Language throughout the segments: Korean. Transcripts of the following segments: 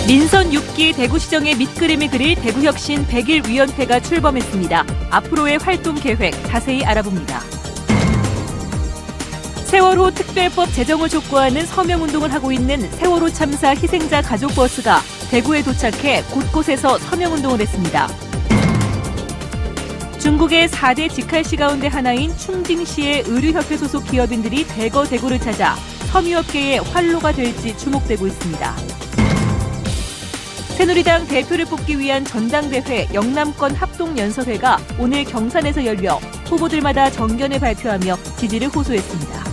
민선 6기 대구시정의 밑그림을 그릴 대구혁신 100일 위원회가 출범했습니다. 앞으로의 활동 계획 자세히 알아봅니다. 세월호 특별법 제정을 촉구하는 서명운동을 하고 있는 세월호 참사 희생자 가족버스가 대구에 도착해 곳곳에서 서명운동을 했습니다. 중국의 4대 직할시 가운데 하나인 충징시의 의류협회 소속 기업인들이 대거 대구를 찾아 섬유업계의 활로가 될지 주목되고 있습니다. 새누리당 대표를 뽑기 위한 전당대회 영남권 합동연설회가 오늘 경산에서 열려 후보들마다 정견을 발표하며 지지를 호소했습니다.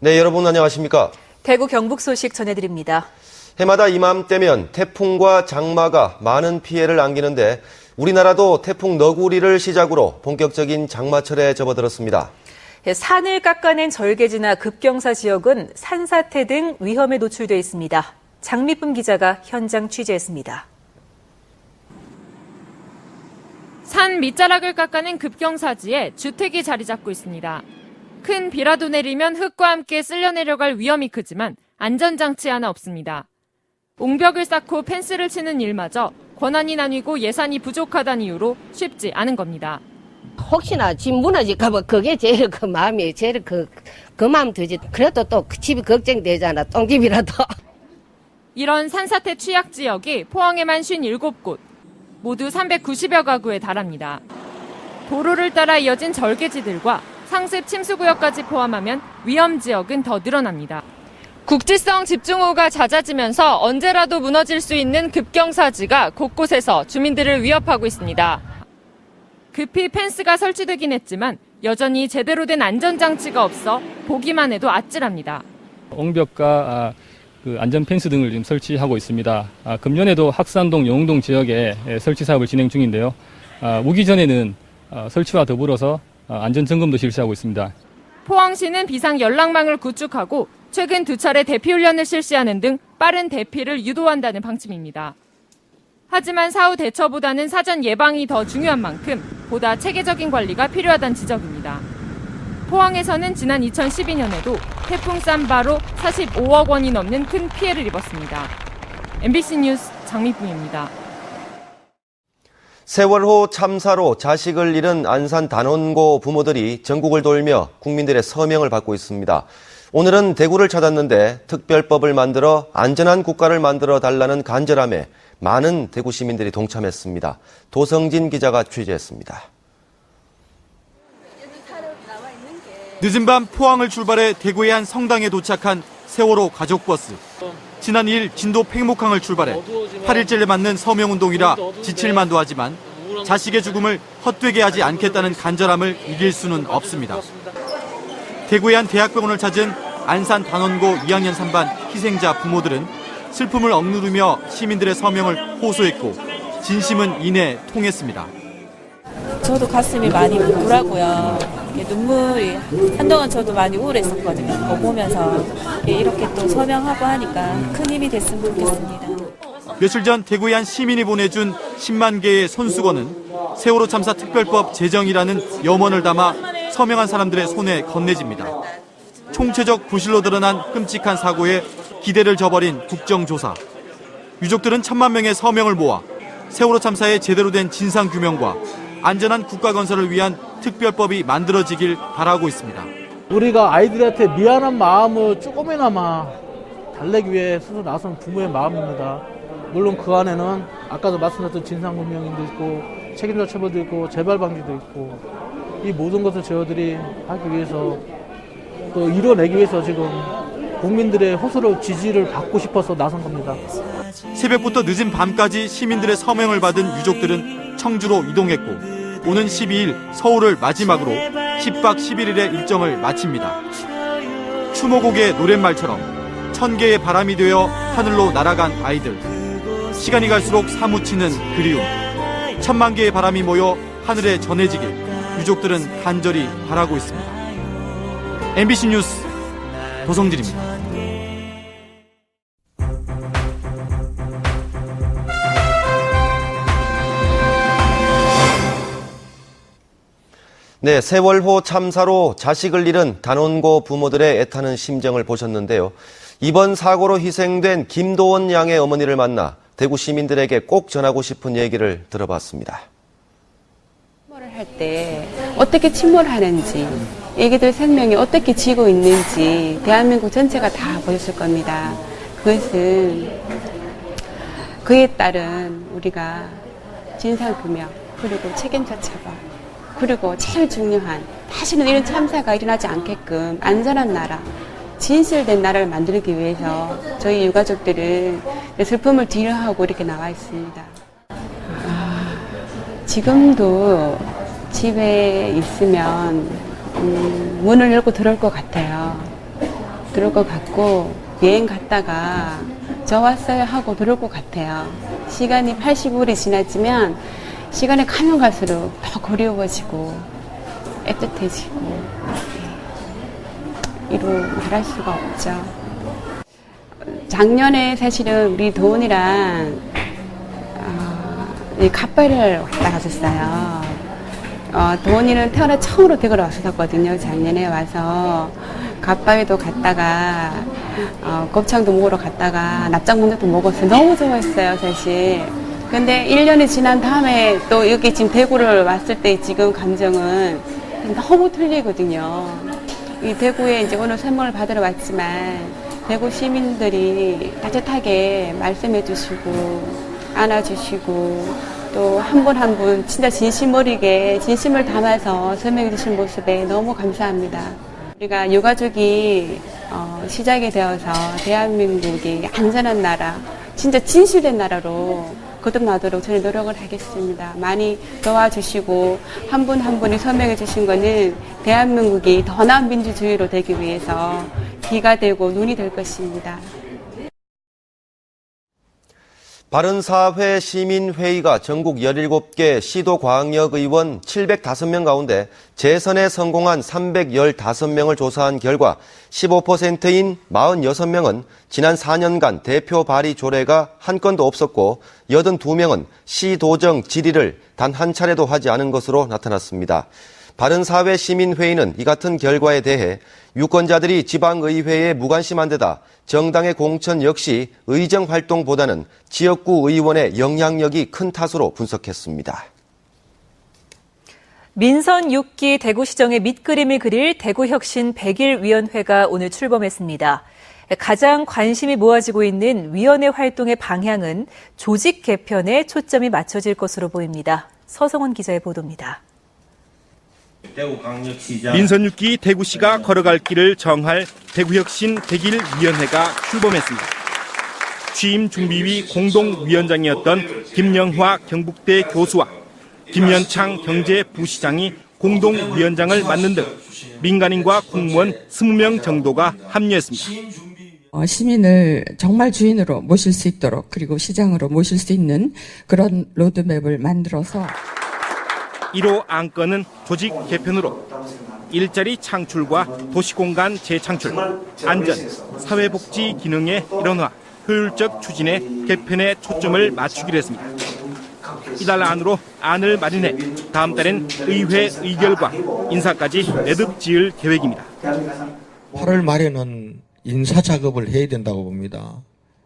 네, 여러분 안녕하십니까? 대구 경북 소식 전해드립니다. 해마다 이맘때면 태풍과 장마가 많은 피해를 안기는데 우리나라도 태풍 너구리를 시작으로 본격적인 장마철에 접어들었습니다. 산을 깎아낸 절개지나 급경사 지역은 산사태 등 위험에 노출돼 있습니다. 장미쁨 기자가 현장 취재했습니다. 산 밑자락을 깎아낸 급경사지에 주택이 자리 잡고 있습니다. 큰 비라도 내리면 흙과 함께 쓸려 내려갈 위험이 크지만 안전장치 하나 없습니다. 옹벽을 쌓고 펜스를 치는 일마저 권한이 나뉘고 예산이 부족하다는 이유로 쉽지 않은 겁니다. 혹시나 집 무너질까 봐 그게 제일 그 마음이에요. 제일 그 마음 들지. 그래도 또 그 집이 걱정되잖아. 똥집이라도. 이런 산사태 취약 지역이 포항에만 57곳, 모두 390여 가구에 달합니다. 도로를 따라 이어진 절개지들과 상습 침수구역까지 포함하면 위험 지역은 더 늘어납니다. 국지성 집중호우가 잦아지면서 언제라도 무너질 수 있는 급경사지가 곳곳에서 주민들을 위협하고 있습니다. 급히 펜스가 설치되긴 했지만 여전히 제대로 된 안전장치가 없어 보기만 해도 아찔합니다. 옹벽과 안전 펜스 등을 지금 설치하고 있습니다. 금년에도 학산동, 영흥동 지역에 설치 사업을 진행 중인데요. 오기 전에는 설치와 더불어서 안전 점검도 실시하고 있습니다. 포항시는 비상 연락망을 구축하고 최근 2차례 대피 훈련을 실시하는 등 빠른 대피를 유도한다는 방침입니다. 하지만 사후 대처보다는 사전 예방이 더 중요한 만큼 보다 체계적인 관리가 필요하다는 지적입니다. 포항에서는 지난 2012년에도 태풍 산바로 45억 원이 넘는 큰 피해를 입었습니다. MBC 뉴스 장미쁨입니다. 세월호 참사로 자식을 잃은 안산 단원고 부모들이 전국을 돌며 국민들의 서명을 받고 있습니다. 오늘은 대구를 찾았는데 특별법을 만들어 안전한 국가를 만들어 달라는 간절함에 많은 대구 시민들이 동참했습니다. 도성진 기자가 취재했습니다. 늦은 밤 포항을 출발해 대구의 한 성당에 도착한 세월호 가족버스. 지난 2일 진도 팽목항을 출발해 8일째를 맞는 서명운동이라 지칠만도 하지만 자식의 죽음을 헛되게 하지 않겠다는 간절함을 이길 수는 없습니다. 대구의 한 대학병원을 찾은 안산 단원고 2학년 3반 희생자 부모들은 슬픔을 억누르며 시민들의 서명을 호소했고 진심은 이내 통했습니다. 저도 가슴이 많이 부풀하고요. 눈물이 한동안 저도 많이 우울했었거든요. 그거 보면서 이렇게 또 서명하고 하니까 큰 힘이 됐으면 좋겠습니다. 며칠 전 대구의 한 시민이 보내준 10만 개의 손수건은 세월호 참사 특별법 제정이라는 염원을 담아 서명한 사람들의 손에 건네집니다. 총체적 부실로 드러난 끔찍한 사고에 기대를 저버린 국정조사. 유족들은 1,000만 명의 서명을 모아 세월호 참사의 제대로 된 진상규명과 안전한 국가 건설을 위한 특별법이 만들어지길 바라고 있습니다. 우리가 아이들한테 미안한 마음을 조금이나마 달래기 위해 스스로 나선 부모의 마음입니다. 물론 그 안에는 아까도 말씀드렸던 진상규명도 있고 책임자 처벌도 있고 재발 방지도 있고 이 모든 것을 저희들이 하기 위해서 또 이뤄내기 위해서 지금 국민들의 호소를 지지를 받고 싶어서 나선 겁니다. 새벽부터 늦은 밤까지 시민들의 서명을 받은 유족들은 청주로 이동했고 오는 12일 서울을 마지막으로 10박 11일의 일정을 마칩니다. 추모곡의 노랫말처럼 1000개의 바람이 되어 하늘로 날아간 아이들. 시간이 갈수록 사무치는 그리움. 1000만 개의 바람이 모여 하늘에 전해지길 유족들은 간절히 바라고 있습니다. MBC 뉴스 도성진입니다. 네, 세월호 참사로 자식을 잃은 단원고 부모들의 애타는 심정을 보셨는데요. 이번 사고로 희생된 김도원 양의 어머니를 만나 대구 시민들에게 꼭 전하고 싶은 얘기를 들어봤습니다. 침몰을 할 때 어떻게 침몰하는지, 애기들 생명이 어떻게 지고 있는지 대한민국 전체가 다 보였을 겁니다. 그것은 그에 따른 우리가 진상규명, 그리고 책임자 처벌, 그리고 제일 중요한 다시는 이런 참사가 일어나지 않게끔 안전한 나라, 진실된 나라를 만들기 위해서 저희 유가족들은 슬픔을 뒤로하고 이렇게 나와 있습니다. 지금도 집에 있으면 문을 열고 들어올 것 같아요. 들어올 것 같고 여행 갔다가 저 왔어요 하고 들어올 것 같아요. 시간이 85일이 지났지만 시간이 가면 갈수록 더 그리워지고 애틋해지고 이루 말할 수가 없죠. 작년에 사실은 우리 도훈이랑 갓바위를 왔다 갔었어요. 도훈이는 태어나 처음으로 대구를 왔었거든요. 작년에 와서 갓바위도 갔다가 곱창도 먹으러 갔다가 납작문도 먹었어요. 너무 좋아했어요, 사실. 근데 1년이 지난 다음에 또 여기 지금 대구를 왔을 때 지금 감정은 너무 틀리거든요. 이 대구에 이제 오늘 선물을 받으러 왔지만 대구 시민들이 따뜻하게 말씀해 주시고 안아주시고 또 한 분 한 분 진짜 진심 어리게 진심을 담아서 설명해 주신 모습에 너무 감사합니다. 우리가 유가족이 시작이 되어서 대한민국이 안전한 나라, 진짜 진실된 나라로 거듭나도록 저는 노력을 하겠습니다. 많이 도와주시고 한 분 한 분이 설명해 주신 거는 대한민국이 더 나은 민주주의로 되기 위해서 귀가 되고 눈이 될 것입니다. 바른사회 시민회의가 전국 17개 시도광역의원 705명 가운데 재선에 성공한 315명을 조사한 결과 15%인 46명은 지난 4년간 대표 발의 조례가 한 건도 없었고 82명은 시도정 질의를 단 한 차례도 하지 않은 것으로 나타났습니다. 바른사회 시민회의는 이 같은 결과에 대해 유권자들이 지방의회에 무관심한 데다 정당의 공천 역시 의정활동보다는 지역구 의원의 영향력이 큰 탓으로 분석했습니다. 민선 6기 대구시정의 밑그림을 그릴 대구혁신 100일위원회가 오늘 출범했습니다. 가장 관심이 모아지고 있는 위원회 활동의 방향은 조직 개편에 초점이 맞춰질 것으로 보입니다. 서성원 기자의 보도입니다. 민선 6기 대구시가 걸어갈 길을 정할 대구혁신 100일위원회가 출범했습니다. 취임 준비위 공동위원장이었던 김영화 경북대 교수와 김현창 경제부시장이 공동위원장을 맡는 등 민간인과 공무원 20명 정도가 합류했습니다. 시민을 정말 주인으로 모실 수 있도록 그리고 시장으로 모실 수 있는 그런 로드맵을 만들어서 1호 안건은 조직 개편으로 일자리 창출과 도시공간 재창출, 안전, 사회복지 기능의 일원화, 효율적 추진에 개편에 초점을 맞추기로 했습니다. 이달 안으로 안을 마련해 다음 달엔 의회 의결과 인사까지 매듭 지을 계획입니다. 8월 말에는 인사 작업을 해야 된다고 봅니다.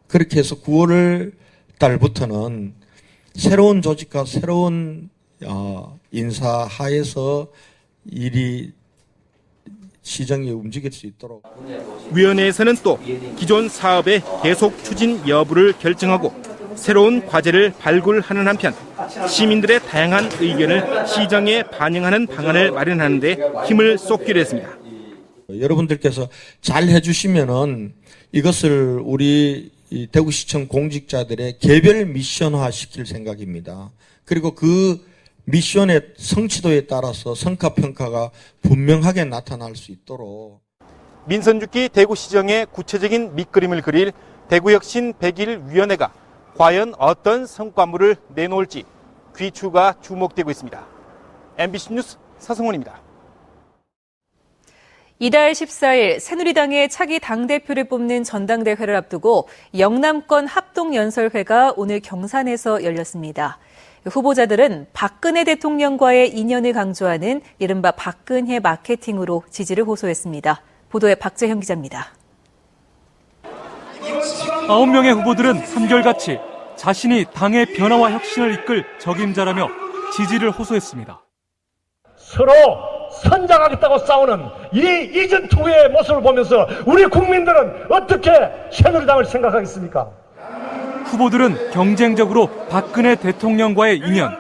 그렇게 해서 9월 달부터는 새로운 조직과 새로운 인사 하에서 일이 시정이 움직일 수 있도록. 위원회에서는 또 기존 사업의 계속 추진 여부를 결정하고 새로운 과제를 발굴하는 한편 시민들의 다양한 의견을 시정에 반영하는 방안을 마련하는 데 힘을 쏟기로 했습니다. 여러분들께서 잘 해주시면은 이것을 우리 대구시청 공직자들의 개별 미션화 시킬 생각입니다. 그리고 그 미션의 성취도에 따라서 성과평가가 분명하게 나타날 수 있도록. 민선 6기 대구시정의 구체적인 밑그림을 그릴 대구혁신 100일위원회가 과연 어떤 성과물을 내놓을지 귀추가 주목되고 있습니다. MBC 뉴스 서승훈입니다. 이달 14일 새누리당의 차기 당대표를 뽑는 전당대회를 앞두고 영남권 합동연설회가 오늘 경산에서 열렸습니다. 후보자들은 박근혜 대통령과의 인연을 강조하는 이른바 박근혜 마케팅으로 지지를 호소했습니다. 보도에 박재형 기자입니다. 9명의 후보들은 한결같이 자신이 당의 변화와 혁신을 이끌 적임자라며 지지를 호소했습니다. 서로 선장하겠다고 싸우는 이 이전 투의 모습을 보면서 우리 국민들은 어떻게 새누리당을 생각하겠습니까? 후보들은 경쟁적으로 박근혜 대통령과의 인연,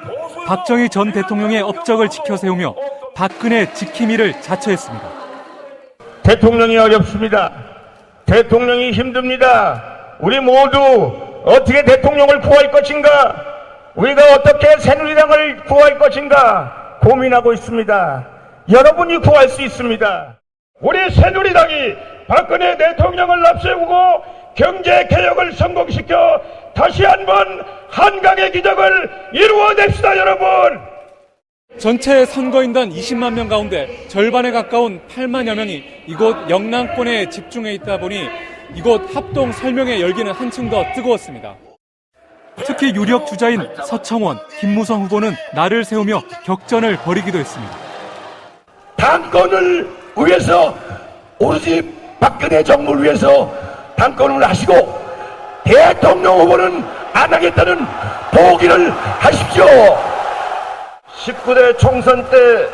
박정희 전 대통령의 업적을 지켜세우며 박근혜 지킴이를 자처했습니다. 대통령이 어렵습니다. 대통령이 힘듭니다. 우리 모두 어떻게 대통령을 구할 것인가? 우리가 어떻게 새누리당을 구할 것인가? 고민하고 있습니다. 여러분이 구할 수 있습니다. 우리 새누리당이 박근혜 대통령을 앞세우고 경제개혁을 성공시켜 다시 한번 한강의 기적을 이루어냅시다, 여러분. 전체 선거인단 20만 명 가운데 절반에 가까운 8만여 명이 이곳 영남권에 집중해 있다 보니 이곳 합동 설명회 열기는 한층 더 뜨거웠습니다. 특히 유력 주자인 서청원, 김무성 후보는 날을 세우며 격전을 벌이기도 했습니다. 당권을 위해서 오로지 박근혜 정부를 위해서 당권을 하시고 대통령 후보는 안 하겠다는 포기를 하십시오. 19대 총선 때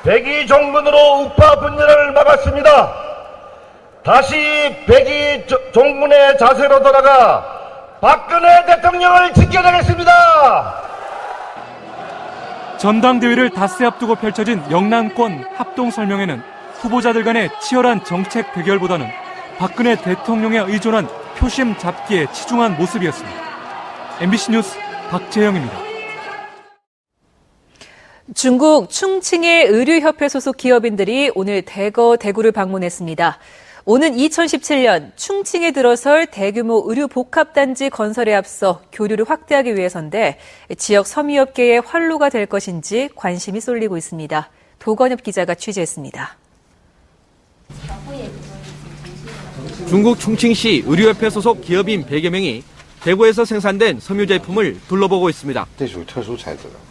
백의 종군으로 우파 분열을 막았습니다. 다시 백의 종군의 자세로 돌아가 박근혜 대통령을 지켜내겠습니다. 전당대회를 닷새 앞두고 펼쳐진 영남권 합동설명회는 후보자들 간의 치열한 정책 대결보다는 박근혜 대통령에 의존한 표심 잡기에 치중한 모습이었습니다. MBC 뉴스 박재영입니다. 중국 충칭의 의류협회 소속 기업인들이 오늘 대구를 방문했습니다. 오는 2017년 충칭에 들어설 대규모 의류복합단지 건설에 앞서 교류를 확대하기 위해서인데 지역 섬유업계의 활로가 될 것인지 관심이 쏠리고 있습니다. 도건엽 기자가 취재했습니다. 중국 충칭시 의류협회 소속 기업인 100여 명이 대구에서 생산된 섬유 제품을 둘러보고 있습니다.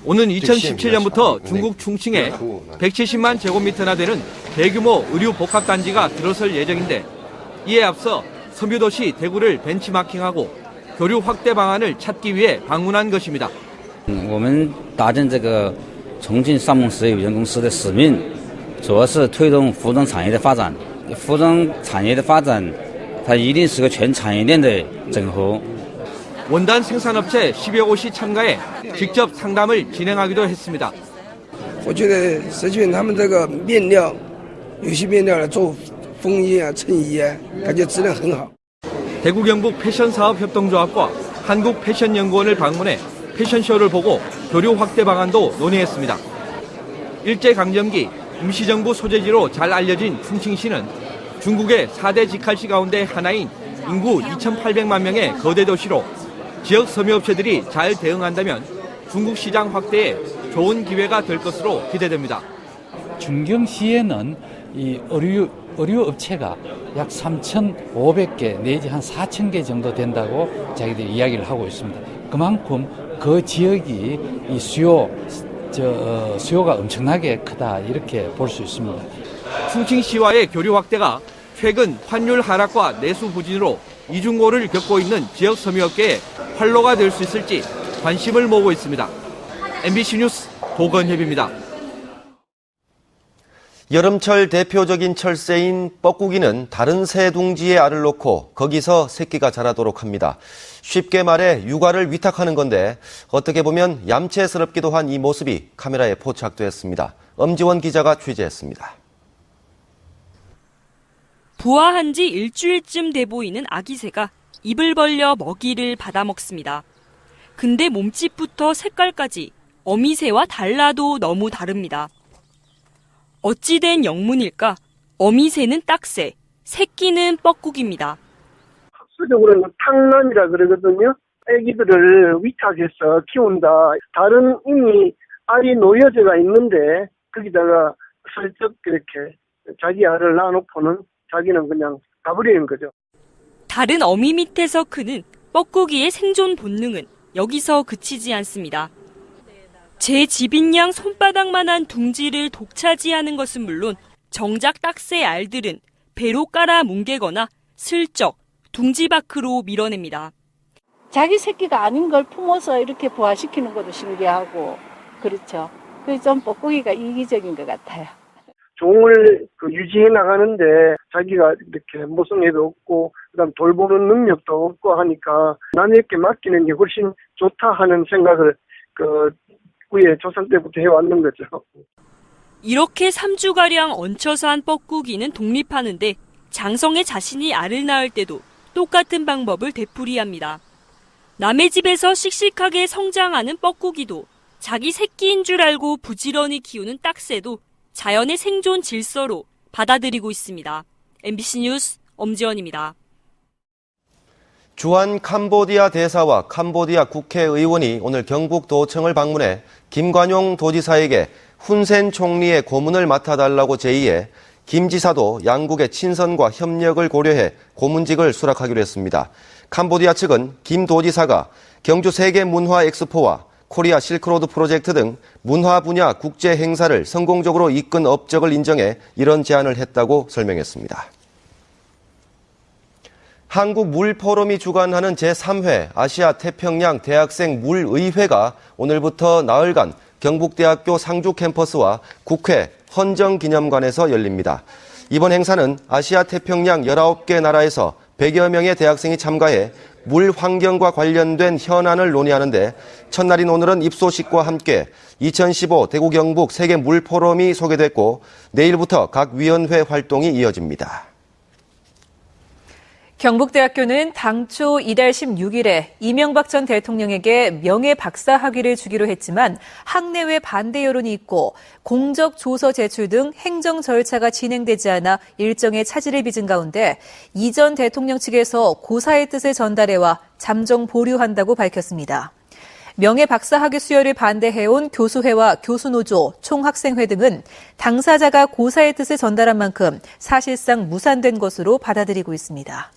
오는 2017년부터 중국 충칭에 170만 제곱미터나 되는 대규모 의류 복합단지가 들어설 예정인데 이에 앞서 섬유도시 대구를 벤치마킹하고 교류 확대 방안을 찾기 위해 방문한 것입니다. 我们达成这个重庆上梦实业有限公司的使命，主要是推动服装产业的发展。服装产业的发展，它一定是个全产业链的整合。 원단 생산업체 10여 곳이 참가해 직접 상담을 진행하기도 했습니다. 我觉得实际上他们这个面料，有些面料做风衣啊、衬衣啊，感觉质量很好。 대구 경북 패션사업협동조합과 한국패션연구원을 방문해 패션쇼를 보고 교류 확대 방안도 논의했습니다. 일제강점기 임시정부 소재지로 잘 알려진 충칭시는 중국의 4대 직할시 가운데 하나인 인구 2,800만 명의 거대 도시로 지역 섬유업체들이 잘 대응한다면 중국 시장 확대에 좋은 기회가 될 것으로 기대됩니다. 중경시에는 이 의류 업체가 약 3,500개 내지 한 4,000개 정도 된다고 자기들이 이야기를 하고 있습니다. 그만큼 그 지역이 이 수요가 엄청나게 크다 이렇게 볼 수 있습니다. 충칭시와의 교류 확대가 최근 환율 하락과 내수 부진으로 이중고를 겪고 있는 지역 섬유업계에 활로가 될 수 있을지 관심을 모으고 있습니다. MBC 뉴스 도건협입니다. 여름철 대표적인 철새인 뻐꾸기는 다른 새 둥지에 알을 놓고 거기서 새끼가 자라도록 합니다. 쉽게 말해 육아를 위탁하는 건데 어떻게 보면 얌체스럽기도 한 이 모습이 카메라에 포착됐습니다. 엄지원 기자가 취재했습니다. 부화한 지 일주일쯤 돼 보이는 아기 새가 입을 벌려 먹이를 받아먹습니다. 근데 몸집부터 색깔까지 어미새와 달라도 너무 다릅니다. 어찌된 영문일까? 어미새는 딱새, 새끼는 뻐꾸기입니다. 학술적으로는 탕란이라 그러거든요. 아기들을 위탁해서 키운다. 다른 이미 알이 놓여져가 있는데 거기다가 슬쩍 이렇게 자기 알을 낳아놓고는 자기는 그냥 가버리는 거죠. 다른 어미 밑에서 크는 뻐꾸기의 생존 본능은 여기서 그치지 않습니다. 제 집인 양 손바닥만한 둥지를 독차지하는 것은 물론 정작 딱새 알들은 배로 깔아 뭉개거나 슬쩍 둥지 밖으로 밀어냅니다. 자기 새끼가 아닌 걸 품어서 이렇게 부화시키는 것도 신기하고 그렇죠. 그래서 좀 뻐꾸기가 이기적인 것 같아요. 종을 유지해 나가는데 자기가 이렇게 모성애도 없고 그다음 돌보는 능력도 없고 하니까 남에게 맡기는 게 훨씬 좋다 하는 생각을 위에 조선 때부터 해왔는 거죠. 이렇게 3주가량 얹혀서 한 뻐꾸기는 독립하는데 장성의 자신이 알을 낳을 때도 똑같은 방법을 되풀이합니다. 남의 집에서 씩씩하게 성장하는 뻐꾸기도 자기 새끼인 줄 알고 부지런히 키우는 딱새도 자연의 생존 질서로 받아들이고 있습니다. MBC 뉴스 엄지연입니다. 주한 캄보디아 대사와 캄보디아 국회의원이 오늘 경북도청을 방문해 김관용 도지사에게 훈센 총리의 고문을 맡아달라고 제의해 김 지사도 양국의 친선과 협력을 고려해 고문직을 수락하기로 했습니다. 캄보디아 측은 김 도지사가 경주 세계문화엑스포와 코리아 실크로드 프로젝트 등 문화 분야 국제 행사를 성공적으로 이끈 업적을 인정해 이런 제안을 했다고 설명했습니다. 한국물포럼이 주관하는 제3회 아시아 태평양 대학생 물의회가 오늘부터 나흘간 경북대학교 상주 캠퍼스와 국회 헌정기념관에서 열립니다. 이번 행사는 아시아 태평양 19개 나라에서 100여 명의 대학생이 참가해 물 환경과 관련된 현안을 논의하는데 첫날인 오늘은 입소식과 함께 2015 대구 경북 세계 물포럼이 소개됐고 내일부터 각 위원회 활동이 이어집니다. 경북대학교는 당초 이달 16일에 이명박 전 대통령에게 명예 박사 학위를 주기로 했지만 학내외 반대 여론이 있고 공적 조서 제출 등 행정 절차가 진행되지 않아 일정에 차질을 빚은 가운데 이 전 대통령 측에서 고사의 뜻을 전달해와 잠정 보류한다고 밝혔습니다. 명예 박사 학위 수여를 반대해온 교수회와 교수노조, 총학생회 등은 당사자가 고사의 뜻을 전달한 만큼 사실상 무산된 것으로 받아들이고 있습니다.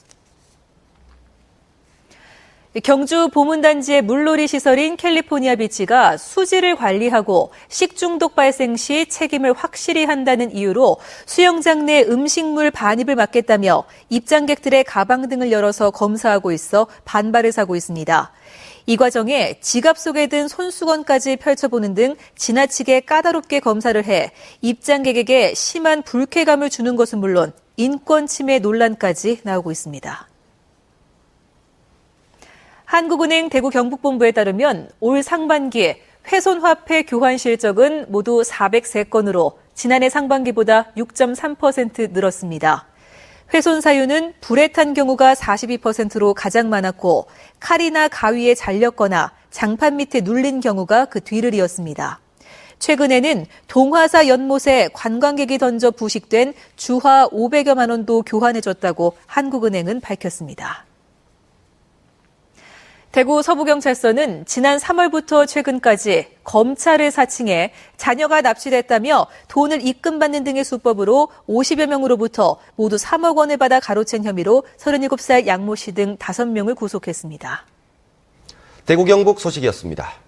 경주 보문단지의 물놀이 시설인 캘리포니아 비치가 수질을 관리하고 식중독 발생 시 책임을 확실히 한다는 이유로 수영장 내 음식물 반입을 막겠다며 입장객들의 가방 등을 열어서 검사하고 있어 반발을 사고 있습니다. 이 과정에 지갑 속에 든 손수건까지 펼쳐보는 등 지나치게 까다롭게 검사를 해 입장객에게 심한 불쾌감을 주는 것은 물론 인권 침해 논란까지 나오고 있습니다. 한국은행 대구 경북본부에 따르면 올 상반기 훼손화폐 교환 실적은 모두 403건으로 지난해 상반기보다 6.3% 늘었습니다. 훼손 사유는 불에 탄 경우가 42%로 가장 많았고 칼이나 가위에 잘렸거나 장판 밑에 눌린 경우가 그 뒤를 이었습니다. 최근에는 동화사 연못에 관광객이 던져 부식된 주화 500여만 원도 교환해줬다고 한국은행은 밝혔습니다. 대구 서부경찰서는 지난 3월부터 최근까지 검찰을 사칭해 자녀가 납치됐다며 돈을 입금받는 등의 수법으로 50여 명으로부터 모두 3억 원을 받아 가로챈 혐의로 37살 양모 씨 등 5명을 구속했습니다. 대구 경북 소식이었습니다.